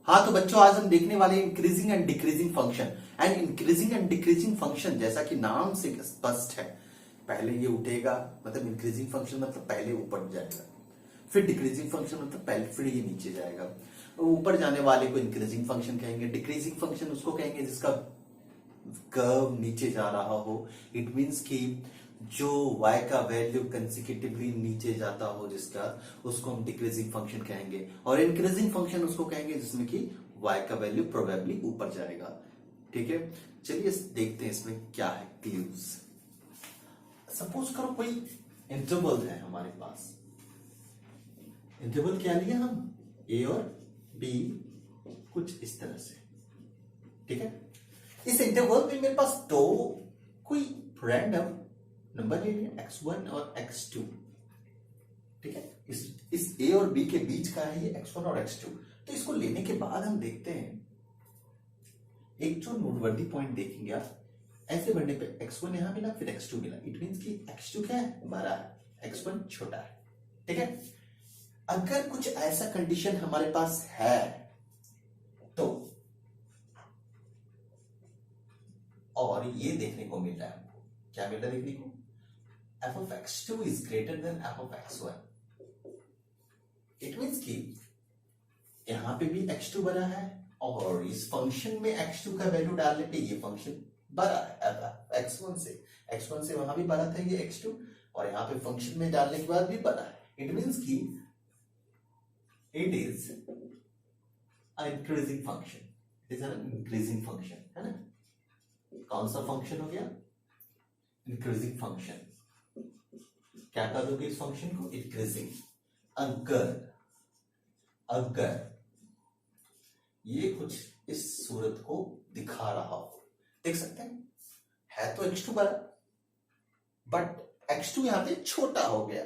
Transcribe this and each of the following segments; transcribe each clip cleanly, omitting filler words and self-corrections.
हाँ तो बच्चों आज हम देखने वाले increasing and decreasing function. And increasing and decreasing function जैसा कि नाम से स्पष्ट है, पहले ये उठेगा मतलब इंक्रीजिंग फंक्शन मतलब पहले ऊपर जाएगा, फिर डिक्रीजिंग फंक्शन मतलब पहले फिर ये नीचे जाएगा। ऊपर जाने वाले को इंक्रीजिंग फंक्शन कहेंगे, डिक्रीजिंग फंक्शन उसको कहेंगे जिसका कर्व नीचे जा रहा हो। इट मीन्स कि जो y का वैल्यू कंसेक्यूटिवली नीचे जाता हो जिसका, उसको हम डिक्रीजिंग फंक्शन कहेंगे। और इंक्रीजिंग फंक्शन उसको कहेंगे जिसमें कि y का वैल्यू प्रोबेबली ऊपर जाएगा। ठीक है, चलिए देखते हैं इसमें क्या है क्लूज। सपोज करो कोई इंटरवल है हमारे पास। इंटरवल क्या लिया हम, a और b, कुछ इस तरह से। ठीक है, इस इंटरवल में मेरे पास दो कोई रैंडम नंबर ले लिया x1 और x2। ठीक है, इस a और b के बीच का है ये x1 और x2। तो इसको लेने के बाद हम देखते हैं एक जो नोटवर्दी पॉइंट देखेंगे आप, ऐसे बढ़ने पे x1 यहां मिला फिर x2 मिला। इट मींस कि x2 क्या है, बड़ा है, x1 छोटा है। ठीक है, अगर कुछ ऐसा कंडीशन हमारे पास है तो, और ये देखने को मिल रहा है हमको, क्या मिल रहा है देखने को, f of x2 is greater than f of x1। It means कि यहां पे भी x2 बड़ा है और इस फंक्शन में x2 का वैल्यू डालने पे ये फंक्शन बड़ा है x1 से वहां भी बड़ा था ये x2, और यहां पे फंक्शन में डालने के बाद भी बड़ा है। इट मींस कि it is increasing function, it is an increasing function, है ना। कौन सा फंक्शन हो गया, इंक्रीजिंग फंक्शन। क्या कर दोगे इस फंक्शन को, इंक्रीजिंग। अगर ये कुछ इस सूरत को दिखा रहा हो, देख सकते हैं है तो x2 बड़ा, बट x2 यहां पे छोटा हो गया।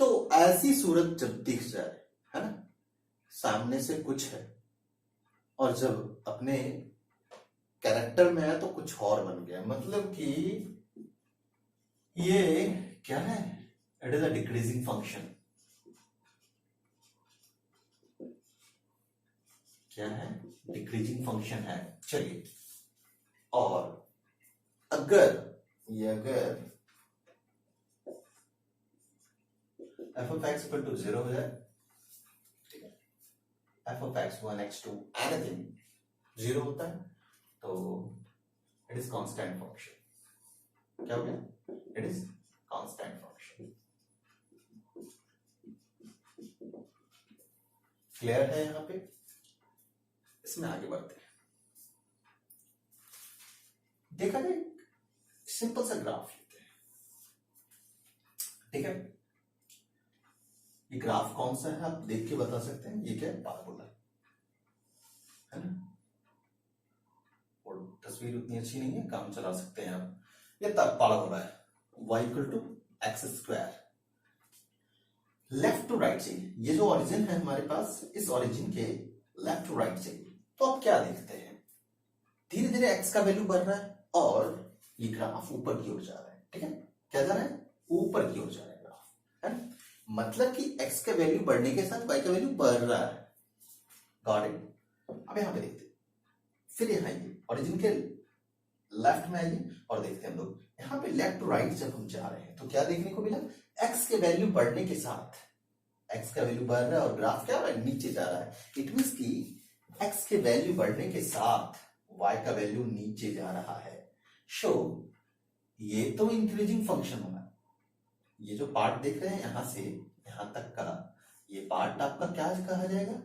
तो ऐसी सूरत जब दिख जाए, है ना, सामने से कुछ है और जब अपने कैरेक्टर में है तो कुछ और बन गया, मतलब कि ये क्या है, it is a decreasing function. क्या है, डिक्रीजिंग फंक्शन है। चलिए, और अगर f of x equal to 0 हो जाए, ठीक है, f of x1 x2 anything 0 होता है तो इट इज कांस्टेंट फंक्शन। क्या हो गया, it is constant function. Clear है यहां पे, इसमें आगे बढ़ते हैं। देखा जाए सिंपल सा ग्राफ लेते हैं। ठीक है, ये ग्राफ कौन सा है आप देख के बता सकते हैं, ये क्या है, पाराबोला है ना। और तस्वीर उतनी अच्छी नहीं है, काम चला सकते हैं आप। ये पाराबोला है, y equal to x square. Left to right चाहिए, ये जो ओरिजिन है हमारे पास, इस ओरिजिन के लेफ्ट टू राइट चाहिए। तो आप क्या देखते हैं, धीरे धीरे x का वैल्यू बढ़ रहा है और ये ग्राफ ऊपर की ओर जा रहा है। ठीक है, क्या जा रहा है, ऊपर की ओर जा रहा है ग्राफ, है ना। मतलब कि x का वैल्यू बढ़ने के साथ y का वैल्यू बढ़ रहा है। Got it. अब यहां पे देखते हैं, फिर यहाँ आइए ओरिजिन के लेफ्ट में आइए और देखते हैं हम लोग यहाँ पे लेफ्ट टू राइट जब हम जा रहे हैं तो क्या देखने को मिला, x के वैल्यू बढ़ने के साथ x का वैल्यू बढ़ रहा है और ग्राफ क्या हो रहा है, नीचे जा रहा है। इट मींस कि x के वैल्यू बढ़ने के साथ y का वैल्यू नीचे जा रहा है। सो ये तो इंक्रीजिंग फंक्शन होगा। ये जो पार्ट देख रहे हैं यहां से यहां तक का, ये पार्ट आपका क्या कहा जाएगा,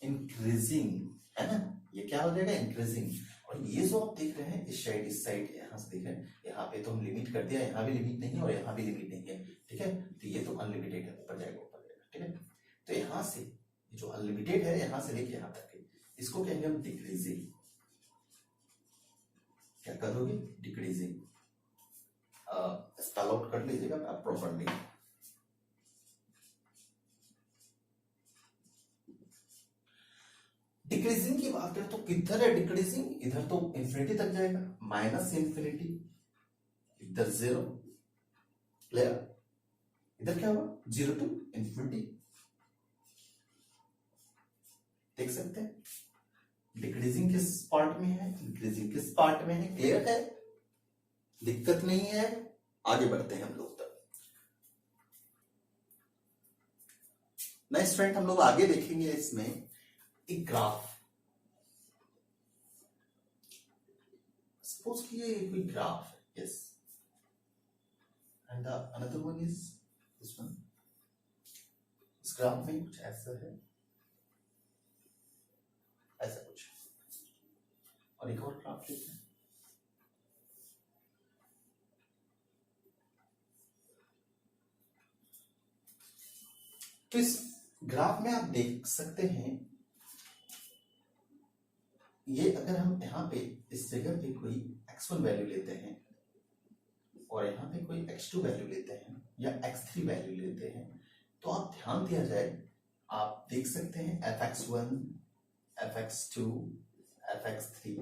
इंक्रीजिंग, है ना। ये क्या हो जाएगा, इंक्रीजिंग। और ये जो आप देख रहे हैं इस साइड यहां से देख रहे हैं, यहाँ पे तो हम लिमिट कर दिया, यहाँ भी लिमिट नहीं है और यहाँ भी लिमिट नहीं है। ठीक है, तो ये तो अनलिमिटेड है, ऊपर जाएगा ऊपर जाएगा। ठीक है, तो यहां से जो अनलिमिटेड है यहां से लेके यहां तक है, इसको कहेंगे हम डिक्रीजिंग। क्या कर दोगे, डिक्रीजिंग। स्पेल आउट कर लीजिएगा आप प्रॉपरली। डिक्रीजिंग की बात करें तो किधर है डिक्रीजिंग, इधर तो इंफिनिटी तक जाएगा, माइनस इंफिनिटी, इधर 0, क्लियर। इधर क्या होगा, 0 टू इंफिनिटी। देख सकते हैं डिक्रीजिंग किस पार्ट में है, इंक्रीजिंग किस पार्ट में है। क्लियर है, दिक्कत नहीं है, आगे बढ़ते हैं हम लोग तक। नेक्स्ट फ्रेंड हम लोग आगे देखेंगे इसमें एक ग्राफ। सपोज कि ये कोई ग्राफ है, yes, and the another one is this one. इस ग्राफ में कुछ ऐसा है, ऐसा कुछ, और एक और ग्राफ लेते हैं। तो इस ग्राफ में आप देख सकते हैं, ये अगर हम यहाँ पे इस जगह पे कोई x1 वैल्यू लेते हैं और यहाँ पे कोई x2 वैल्यू लेते हैं या x3 वैल्यू लेते हैं, तो आप ध्यान दिया जाए, आप देख सकते हैं fx1, fx2, fx3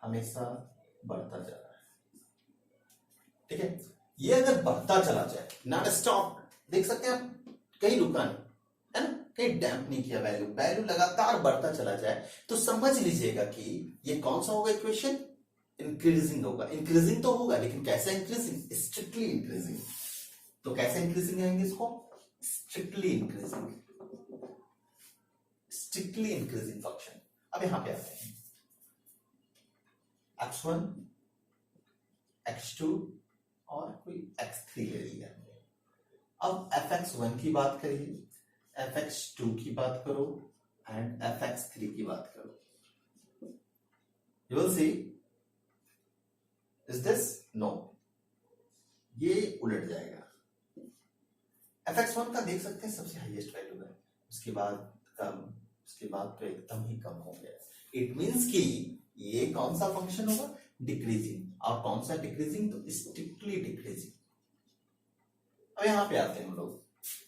हमेशा बढ़ता जा रहा है। ठीक है, ये अगर बढ़ता चला जाए, नॉट स्टॉप, देख सकते हैं आप, कहीं रुका नहीं है ना, कहीं डैम्प नहीं किया, वैल्यू वैल्यू लगातार बढ़ता चला जाए, तो समझ लीजिएगा कि ये कौन सा होगा इक्वेशन, इंक्रीजिंग होगा। इंक्रीजिंग तो होगा, लेकिन कैसे इंक्रीजिंग, स्ट्रिक्टली इंक्रीजिंग। तो कैसे इंक्रीजिंग आएंगे इसको, strictly increasing, strictly increasing function. अब यहां पे आते हैं, x1, x2 और कोई x3 ले लिया। अब fx1 की बात करिए, fx2 की बात करो एंड fx3 की बात करो, you will see is this no, ये उलट जाएगा। fx1 का देख सकते हैं सबसे हाईएस्ट वैल्यू है, उसके बाद कम, उसके बाद तो एकदम ही कम हो गया। इट मींस कि ये कौन सा फंक्शन होगा, डिक्रीजिंग। और कौन सा डिक्रीजिंग, तो स्ट्रिक्टली डिक्रीजिंग। अब यहां पे आते हैं हम लोग,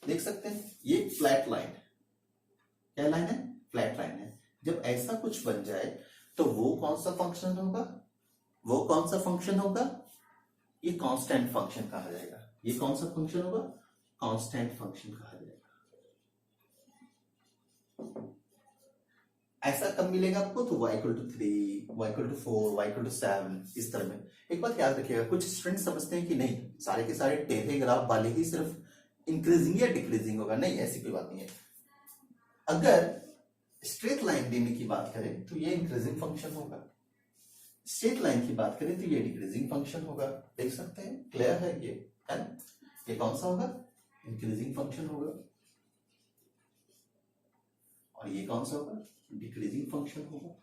देख सकते हैं ये फ्लैट लाइन, क्या लाइन है, फ्लैट लाइन है। जब ऐसा कुछ बन जाए तो वो कौन सा फंक्शन होगा, वो कौन सा फंक्शन होगा, ये कांस्टेंट फंक्शन कहा जाएगा। ये कौन सा फंक्शन होगा, कांस्टेंट फंक्शन कहा जाएगा। ऐसा कब मिलेगा आपको, तो y = 3, y = 4, y = 7, इस तरह में। एक बात याद रखिएगा, कुछ स्टूडेंट समझते हैं कि नहीं सारे के सारे टेढ़े ग्राफ वाले ही सिर्फ इंक्रीजिंग या डिक्रीजिंग होगा। नहीं, ऐसी कोई बात नहीं है। अगर स्ट्रेट लाइन देने की बात करें तो ये इंक्रीजिंग फंक्शन होगा, स्ट्रेट लाइन की बात करें तो ये डिक्रीजिंग फंक्शन होगा। देख सकते हैं, क्लियर है ये, है ना? ये कौन सा होगा, इंक्रीजिंग फंक्शन होगा, और ये कौन सा होगा, डिक्रीजिंग फंक्शन होगा।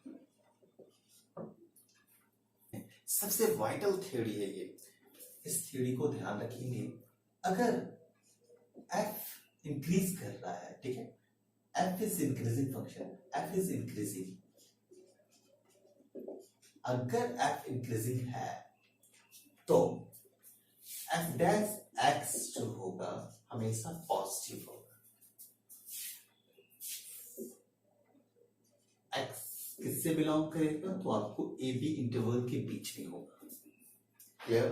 सबसे वाइटल थ्योरी है ये, इस थ्योरी को ध्यान रखेंगे। अगर f इंक्रीज कर रहा है, ठीक है, f is increasing function, f is increasing. अगर f इंक्रीजिंग है तो f डैश x जो होगा हमेशा पॉजिटिव होगा। x किससे बिलोंग करेगा, तो आपको ए बी इंटरवल के बीच में होगा। क्लियर?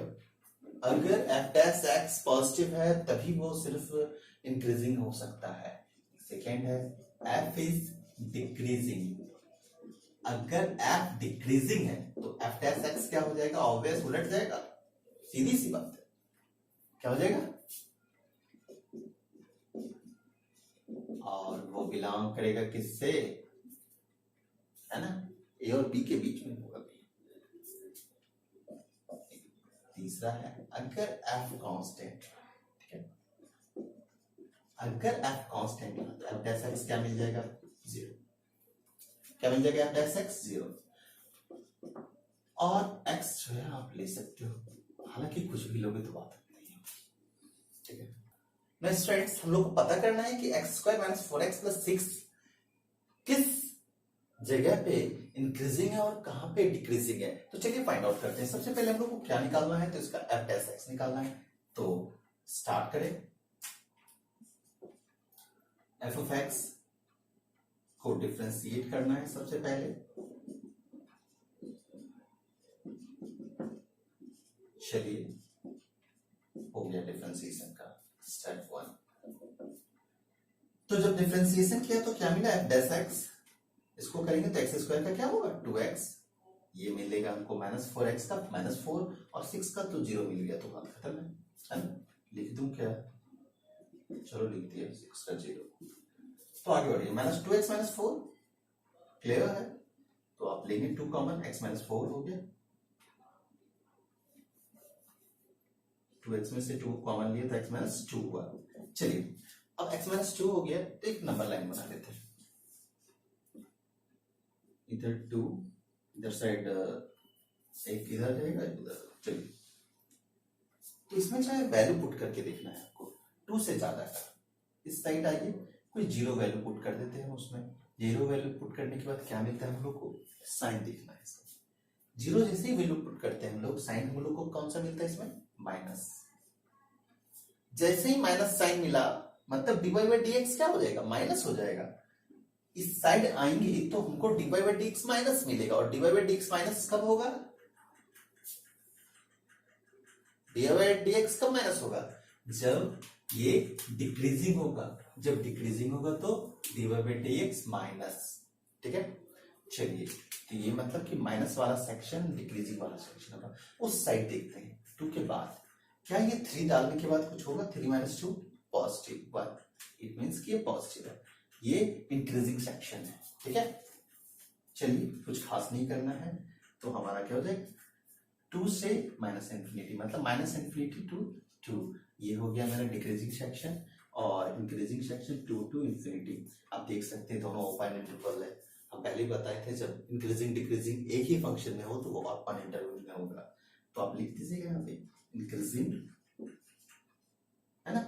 अगर f डैश x पॉजिटिव है तभी वो सिर्फ इंक्रीजिंग हो सकता है। सेकेंड है f इज डिक्रीजिंग। अगर f डिक्रीजिंग है तो f डैश x क्या हो जाएगा, ऑब्वियस उलट जाएगा, सीधी सी बात है। क्या हो जाएगा, और वो बिलोंग करेगा किससे, है ना, ए और बी के बीच में होगा। तीसरा है अगर f कांस्टेंट, ठीक है, अगर f कांस्टेंट है तो f डैश x क्या मिल जाएगा, 0। क्या मिल जाएगा, f डैश x 0। और x जो है आप ले सकते हो, हालांकि कुछ भी लोगे तो बात नहीं है, ठीक है। नेक्स्ट फ्रेंड्स, हम लोग को पता करना है कि x² - 4x + 6 किस जगह पे इंक्रीजिंग है और कहां पे डिक्रीजिंग है। तो चलिए फाइंड आउट करते हैं। सबसे पहले हम लोग को क्या निकालना है, तो इसका f डैश x निकालना है। तो स्टार्ट करें, f ऑफ x को डिफरेंशिएट करना है सबसे पहले। चलिए, हो गया डिफरेंशिएशन का स्टेप 1। तो जब डिफरेंशिएशन किया तो क्या मिला, एफ डैश एक्स, इसको करेंगे तो एक्स स्क्वायर का क्या होगा 2x, ये मिलेगा हमको -4x का, -4 और 6 का तो 0 मिल गया, तो बात खत्म है ना। लिख दूं क्या, चलो लिख दिया 6 का 0। तो आगे बढ़िए, -2x -4 क्लियर है, तो आप लेंगे 2 कॉमन, x -4 हो गया, 2x में से 2 कॉमन लिए तो x -2 हुआ। चलिए अब x -2 हो गया तो एक नंबर लाइन बना लेते हैं, इधर 2, इधर साइड एक इधर रहेगा इधर। चलिए तो इसमें चाहे वैल्यू पुट करके देखना है आपको, 2 से ज्यादा का, इस साइड आइए कोई 0 वैल्यू पुट कर देते हैं, उसमें 0 वैल्यू पुट करने के बाद क्या मिलता है हम लोग को, साइन देखना है इसमें। 0 जैसे ही वैल्यू पुट करते हैं हम लोग, साइन हम लोग को कौन सा मिलता है इसमें, माइनस। जैसे ही माइनस साइन मिला मतलब dy बाई dx क्या हो जाएगा, माइनस हो जाएगा। इस साइड आएंगे तो हमको dy बाई dx माइनस मिलेगा, और dy बाई dx माइनस कब होगा, dy बाई dx कब माइनस होगा, जब ये डिक्रीजिंग होगा, जब डिक्रीजिंग होगा तो dy बाई dx माइनस, ठीक है। चलिए तो ये मतलब कि माइनस वाला सेक्शन डिक्रीजिंग वाला सेक्शन होगा, उस साइड देखते हैं। 2 के बाद क्या ये 3 डालने के बाद कुछ होगा, 3 - 2 पॉजिटिव 1, इट मींस कि ये पॉजिटिव है, ये इंक्रीजिंग सेक्शन है, ठीक है। चलिए कुछ खास नहीं करना है, तो हमारा क्या हो जाएगा 2 से -∞, मतलब -∞ to 2, ये हो गया मेरा डिक्रीजिंग सेक्शन, और इंक्रीजिंग सेक्शन 2 to ∞। आप देख सकते हैं दोनों ओपन इंटरवल है, हम पहले ही बताए थे जब इंक्रीजिंग डिक्रीजिंग एक ही फंक्शन में हो तो वो ओपन इंटरवल में होगा। तो आप लिख दीजिएगा यहाँ पे इंक्रीजिंग, है ना,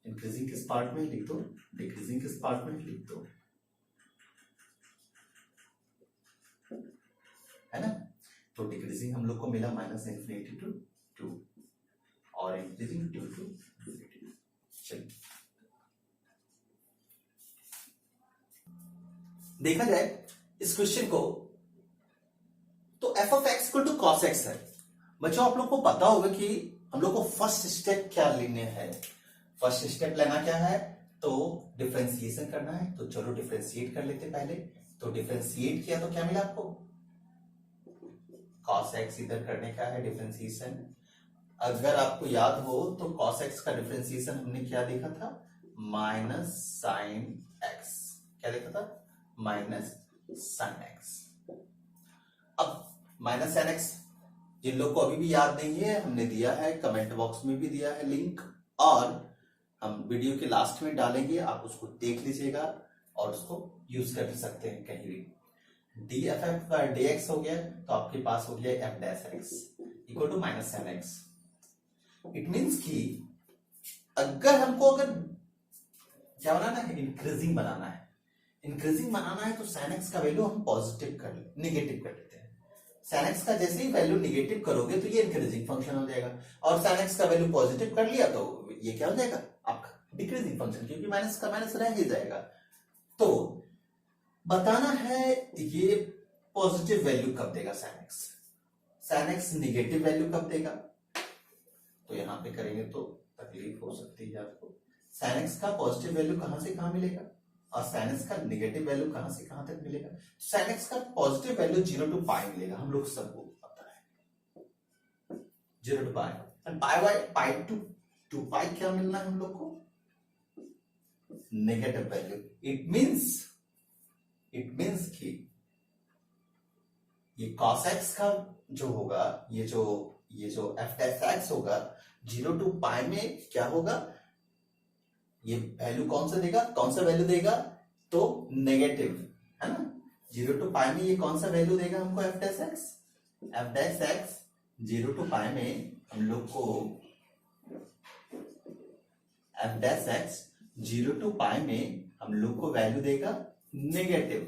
इंक्रीजिंग किस पार्ट में लिख दो, डिक्रीजिंग किस पार्ट में लिख दो, है ना। तो डिक्रीजिंग हम लोग को मिला -∞ to 2 और इंक्रीजिंग 2 to ∞। चलिए देखा जाए इस क्वेश्चन को, तो f of x equal to cos x है। बच्चों आप लोग को पता होगा कि हम लोग को फर्स्ट स्टेप क्या लेने हैं, फर्स्ट स्टेप लेना क्या है, तो डिफरेंशिएशन करना है। तो चलो डिफरेंशिएट कर लेते पहले। तो डिफरेंशिएट किया तो क्या मिला आपको, cos x इधर करने का है डिफरेंशिएशन। अगर आपको याद हो तो cos x का डिफरेंशिएशन हमने क्या देखा था, माइनस साइन x, क्या देखा था, माइनस साइन x। अब माइनस साइन x जिन लोग को अभी भी याद नहीं है, हमने दिया है कमेंट बॉक्स में भी दिया है लिंक, और हम वीडियो के लास्ट में डालेंगे, आप उसको देख लीजिएगा और उसको यूज कर सकते हैं कहीं भी। डी एफ एफ का डी एक्स हो गया तो आपके पास हो गया f dash x equal to minus sine x. It means कि अगर हमको क्या बनाना है, इंक्रीजिंग बनाना है, इंक्रीजिंग बनाना है तो साइन एक्स का वैल्यू हम पॉजिटिव कर नेगेटिव कर लेते हैं। साइन एक्स का जैसे ही वैल्यू नेगेटिव करोगे तो ये इंक्रीजिंग फंक्शन हो जाएगा, और साइन एक्स का वैल्यू पॉजिटिव कर लिया तो ये क्या हो जाएगा आपका डिक्रीजिंग फंक्शन, क्योंकि माइनस का माइनस रह ही जाएगा। तो बताना है ये पॉजिटिव वैल्यू कब देगा साइन एक्स नेगेटिव वैल्यू कब देगा, तो यहां पे करेंगे तो तकलीफ हो सकती है आपको। साइन एक्स का पॉजिटिव वैल्यू कहां से कहां मिलेगा और साइन एक्स का नेगेटिव वैल्यू कहां से कहां तक मिलेगा। साइन एक्स का पॉजिटिव वैल्यू 0 to पाई मिलेगा, हम लोग सबको पता है 0 to pi, and pi to pi क्या मिलना है हम लोग को, नेगेटिव वैल्यू। इट मीन्स कि ये cos x का जो होगा, ये जो f डैश x होगा 0 to पाई में क्या होगा, ये वैल्यू कौन सा वैल्यू देगा, तो नेगेटिव, है ना। 0 to पाई में ये कौन सा वैल्यू देगा हमको, f डैश x 0 to पाई में हम लोग को f डैश x 0 to पाई में हम लोग को वैल्यू देगा नेगेटिव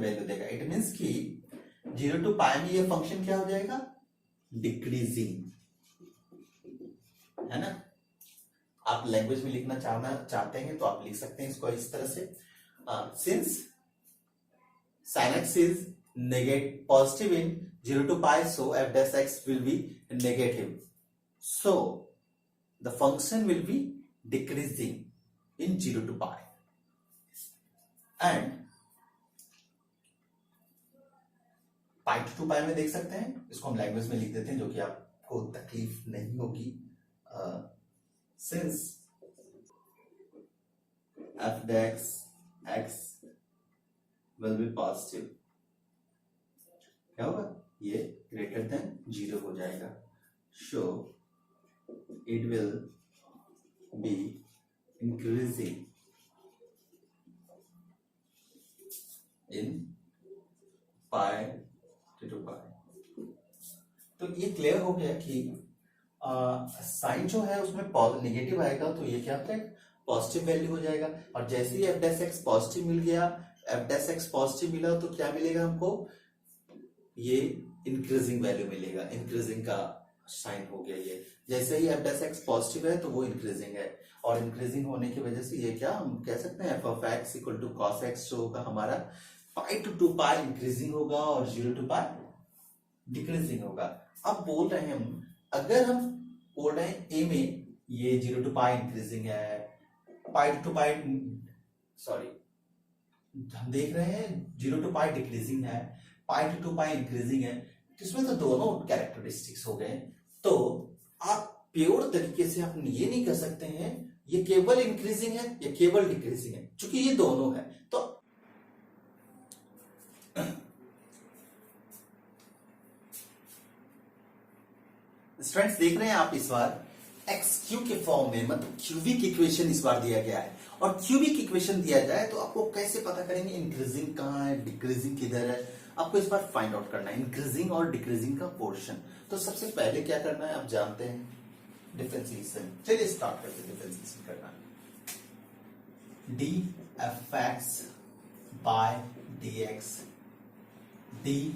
वैल्यू देगा। इट मीन्स कि 0 to पाई में ये फंक्शन क्या हो जाएगा, डिक्रीजिंग, है ना। आप लैंग्वेज में लिखना चाहते हैं तो आप लिख सकते हैं इसको इस तरह से, since sin x is positive in 0 to pi, so f dash x will be negative, so the function will be decreasing, in 0 to pi and pi to 2 pi में देख सकते हैं, इसको हम लैंग्वेज में लिख देते हैं जो कि आपको तकलीफ नहीं होगी। Since f dash x will be positive, क्या होगा, ये ग्रेटर देन 0 हो जाएगा। So it will be increasing in pi to pi. तो ये क्लियर हो गया कि साइन जो है उसमें नेगेटिव आएगा तो ये क्या होता है, पॉजिटिव वैल्यू हो जाएगा। और जैसे ही एफ डैश एक्स पॉजिटिव मिल गया, एफ डैश एक्स पॉजिटिव मिला तो क्या मिलेगा हमको, ये इंक्रीजिंग वैल्यू मिलेगा, इंक्रीजिंग का साइन हो गया ये। जैसे ही एफ डैश एक्स पॉजिटिव है तो वो इंक्रीजिंग है, और इंक्रीजिंग होने की वजह से ये क्या हम कह सकते हैं, f of x equal to cos x जो होगा हमारा पाई टू 2 पाई इंक्रीजिंग होगा और 0 to पाई डिक्रीजिंग होगा। अब बोल रहे हैं हम, अगर हम बोल रहे हैं ए में ये 0 to पाई इंक्रीजिंग है, पाई टू पाई सॉरी हम देख रहे हैं 0 to पाई डिक्रीजिंग है, पाई टू 2 पाई इंक्रीजिंग है, तो इसमें तो दोनों कैरेक्टरिस्टिक्स हो गए। तो आप प्योर तरीके से आप ये नहीं कर सकते हैं ये केवल इंक्रीजिंग है या केवल डिक्रीजिंग है, क्योंकि ये दोनों है। तो स्टूडेंट्स देख रहे हैं आप, इस बार एक्स क्यू के फॉर्म में, मतलब क्यूबिक इक्वेशन इस बार दिया गया है। और क्यूबिक इक्वेशन दिया जाए तो आपको कैसे पता करेंगे इंक्रीजिंग कहाँ है, डिक्रीजिंग किधर है, आपको इस बार फाइंड आउट करना है इंक्रीजिंग और डिक्रीजिंग का पोर्शन। तो सबसे पहले क्या करना है आप जानते हैं, डिफरेंशिएशन। चलिए स्टार्ट करते हैं डिफरेंशिएशन करना। D f x by d x d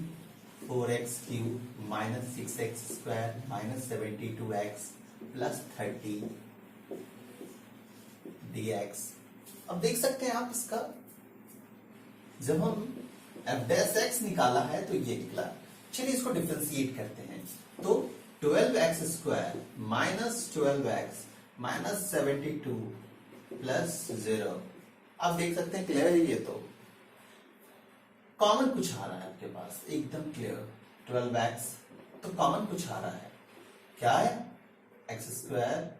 4x cube minus 6x square minus 72x plus 30 dx। अब देख सकते हैं आप इसका, जब हम f डैश x निकाला है तो ये निकला। चलिए इसको डिफरेंशिएट करते हैं। तो 12x square minus 12x minus 72 plus 0। अब देख सकते हैं क्लियर है, ये तो कॉमन कुछ आ रहा है आपके पास, एकदम क्लियर 12x, तो कॉमन कुछ आ रहा है, क्या है, x square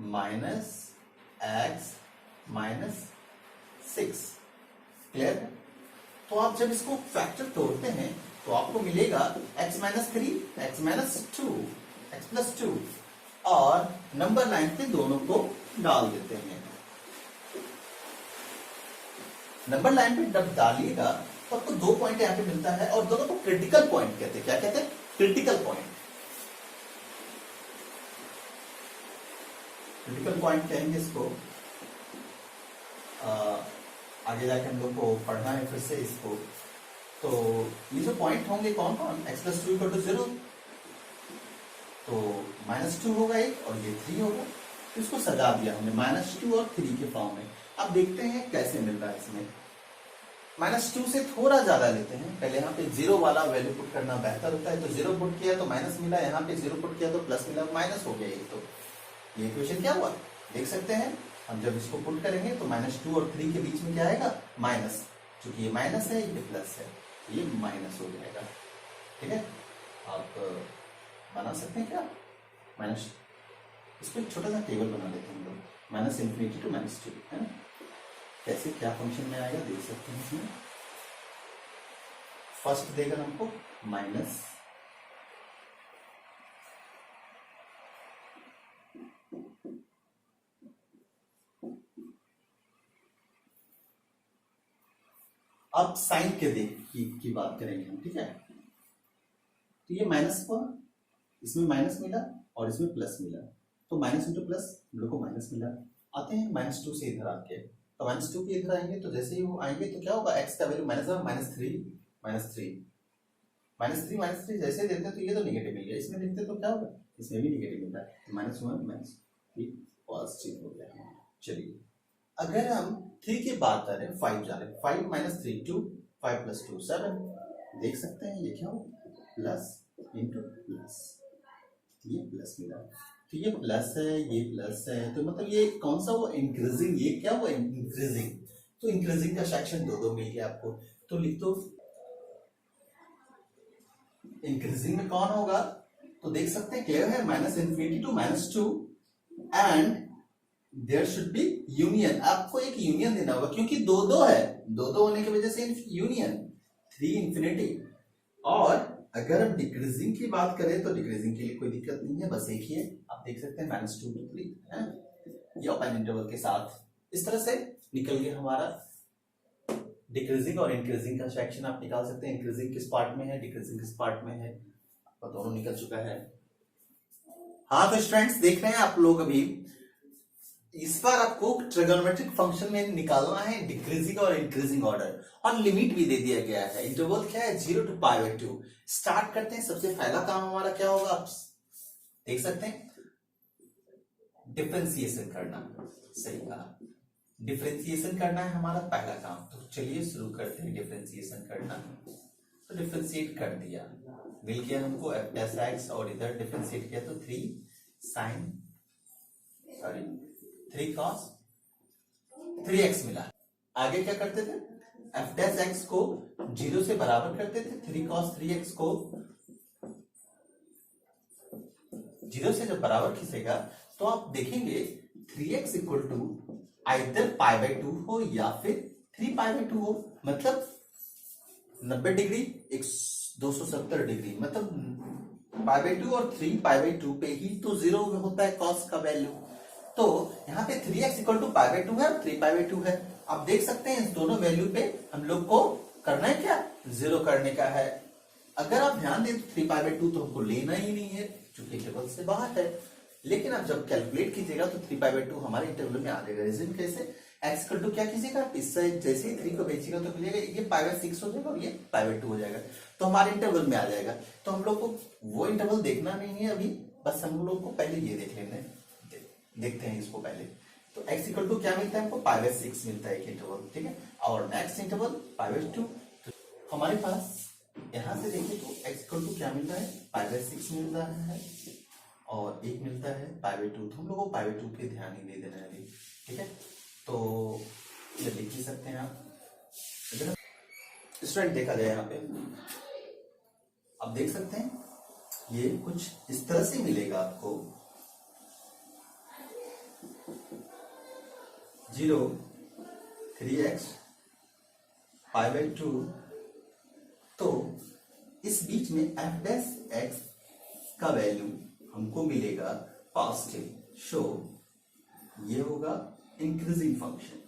minus x minus 6, clear. तो आप जब इसको फैक्टर तोड़ते हैं तो आपको मिलेगा x minus 3, x minus 2, x plus 2, और नंबर लाइन पे दोनों को डाल देते हैं। नंबर लाइन पे जब डालिएगा तो आपको 2 पॉइंट यहां पे मिलता है, और दोनों को क्रिटिकल पॉइंट कहते हैं। क्या कहते हैं, क्रिटिकल पॉइंट। क्रिटिकल पॉइंट कहेंगे इसको। आगे जाके हम लोग को पढ़ना है फिर से इसको। तो ये जो पॉइंट होंगे कौन कौन, एक्स प्लस 2 इक्वल टू 0, तो -2 होगा एक, और ये 3 होगा। तो इसको सजा दिया हमने -2 और 3 के फॉर्म में। अब देखते हैं कैसे मिल रहा है इसमें। -2 से थोड़ा ज्यादा लेते हैं, पहले यहाँ पे 0 वाला वैल्यू पुट करना बेहतर होता है। तो 0 पुट किया तो माइनस मिला, यहाँ पे 0 पुट किया तो प्लस मिला, माइनस हो गया ये। तो ये इक्वेशन क्या हुआ देख सकते हैं। हम जब इसको पुट करेंगे तो -2 और 3 के बीच में क्या आएगा, माइनस। चूंकि ये माइनस है ये प्लस है, ये माइनस हो जाएगा। ठीक है, आप बना सकते हैं क्या माइनस, इसको एक छोटा सा टेबल बना लेते हैं हम लोग, -∞ to -2 है ना। कैसे क्या फंक्शन में आएगा देख सकते हैं। इसमें फर्स्ट देगा हमको माइनस, अब साइन के देख की बात करेंगे हम, ठीक है। तो ये माइनस हुआ, इसमें माइनस मिला और इसमें प्लस मिला, तो माइनस इंटू प्लस हम लोग को माइनस मिला। आते हैं -2 से इधर आके, तो -2 के इधर आएंगे, तो जैसे ही वो आएंगे तो क्या होगा, एक्स का वैल्यू -3 जैसे देते हैं तो ये तो नेगेटिव मिल गया, इसमें देखते तो क्या होगा, इसमें भी नेगेटिव मिल रहा है, -1 -3 पॉजिटिव हो गया। चलिए अगर हम 3 की बात करें, 5 जा रहे हैं, 5 - 3 2, 5 + 2 7, देख सकते हैं ये क्या हो, प्लस इंटू प्लस, ये प्लस मिला। तो ये प्लस है, ये प्लस है, तो मतलब ये कौन सा वो इंक्रीजिंग, ये क्या वो इंक्रीजिंग, तो इंक्रीजिंग का सेक्शन दो मिल गया आपको। तो लिख दो इंक्रीजिंग में कौन होगा, तो देख सकते हैं क्लियर है, minus infinity to -2 and there should be union. आपको एक यूनियन देना होगा क्योंकि दो दो है, दो दो होने की वजह से यूनियन 3 इंफिनिटी। और अगर हम डिक्रीजिंग की बात करें तो डिक्रीजिंग के लिए कोई दिक्कत नहीं है, बस एक ही है, आप देख सकते हैं -2 to 3 है, ये ओपन इंटरवल के साथ इस तरह से निकल गया हमारा डिक्रीजिंग और इंक्रीजिंग का सेक्शन। आप निकाल सकते हैं इंक्रीजिंग किस पार्ट में है, डिक्रीजिंग किस पार्ट में है, और दोनों निकल चुका है। हाँ तो स्टूडेंट्स देख रहे हैं आप लोग, अभी इस बार आपको ट्रिगोनोमेट्रिक फंक्शन में निकालना है डिक्रीजिंग और इंक्रीजिंग ऑर्डर, और लिमिट भी दे दिया गया है। इंटरवल क्या है, 0 to π/2। स्टार्ट करते हैं। सबसे पहला काम हमारा क्या होगा, आप देख सकते हैं डिफरेंशिएशन करना, सही कहा, डिफरेंशिएशन करना है हमारा पहला काम। तो चलिए शुरू करते हैं डिफरेंशिएशन करना। तो डिफरेंशिएट कर दिया, मिल गया हमको f' और इधर डिफरेंशिएट किया तो 3 cos 3x मिला। आगे क्या करते थे, f' को 0 से बराबर करते थे, 3 cos 3x को 0 से जब बराबर खींचेगा तो आप देखेंगे 3x इक्वल टू आइदर π/2 हो या फिर 3π/2 हो, मतलब 90 डिग्री 270 डिग्री, मतलब π/2 और 3π/2 पे ही तो 0 होता है cos का वैल्यू। तो यहाँ पे 3x इक्वल टू π/2 है और 3π/2 है। आप देख सकते हैं इस दोनों वैल्यू पे हम लोग को करना है क्या, 0 करने का है। अगर आप ध्यान दें तो 3π/2 तो हमको लेना ही नहीं है क्योंकि इंटरवल से बाहर है, लेकिन आप जब कैलकुलेट कीजिएगा तो 3π/2 हमारे इंटरवल में आ जाएगा। रीजन कैसे, x इक्वल टू क्या कीजिएगा, इससे जैसे ही 3 को बेचिएगा तो मिलेगा ये π/6 हो जाएगा और ये π/2 हो जाएगा, तो हमारे इंटरवल में आ जाएगा। तो हम लोग को वो इंटरवल देखना नहीं है अभी, बस हम लोग को पहले ये देख लेना है। देखते हैं इसको पहले। तो x इक्वल टू क्या मिलता है हमको, π/6 मिलता है एक इंटरवल, ठीक है। और नेक्स्ट इंटरवल π/2। तो हमारे पास यहां से देखिए तो x इक्वल टू क्या मिल रहा है, π/6 मिल रहा है और एक मिलता है π/2। तो हम लोग को π/2 पे ध्यान ही दे देना है अभी, ठीक है। तो ये लिख ही सकते हैं आप। स्टूडेंट देखा जाए यहाँ पे, आप देख सकते हैं ये कुछ इस तरह से मिलेगा आपको, 0 3x π/2। तो इस बीच में f' का वैल्यू हमको मिलेगा पॉजिटिव, शो ये होगा इंक्रीजिंग फंक्शन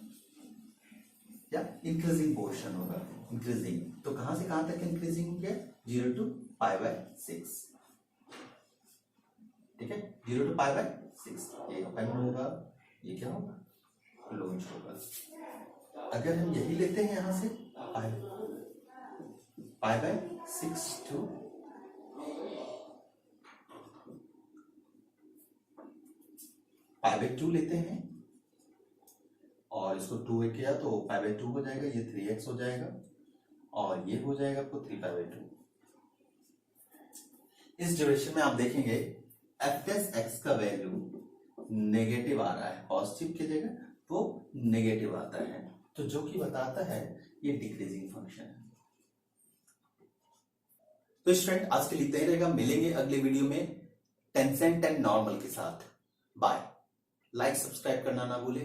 या इंक्रीजिंग पोर्शन होगा, इंक्रीजिंग। तो कहां से कहां तक इंक्रीजिंग हो गया, 0 to π/6, ठीक है, 0 to π/6। ये ओपन होगा, ये क्या होगा, क्लोज होगा। अगर हम यही लेते हैं यहां से π/6 to π/2 लेते हैं और इसको 2 किया तो π/2 हो जाएगा, ये 3x हो जाएगा और ये हो जाएगा आपको 3π/2। इस ड्यूरेशन में आप देखेंगे f' का वैल्यू नेगेटिव आ रहा है, पॉजिटिव की जगह वो नेगेटिव आता है, तो जो कि बताता है ये डिक्रीजिंग फंक्शन है। तो स्टूडेंट आज के लिए इतना ही रहेगा, मिलेंगे अगले वीडियो में टेंसेंट एंड नॉर्मल के साथ। बाय। लाइक सब्सक्राइब करना ना भूले।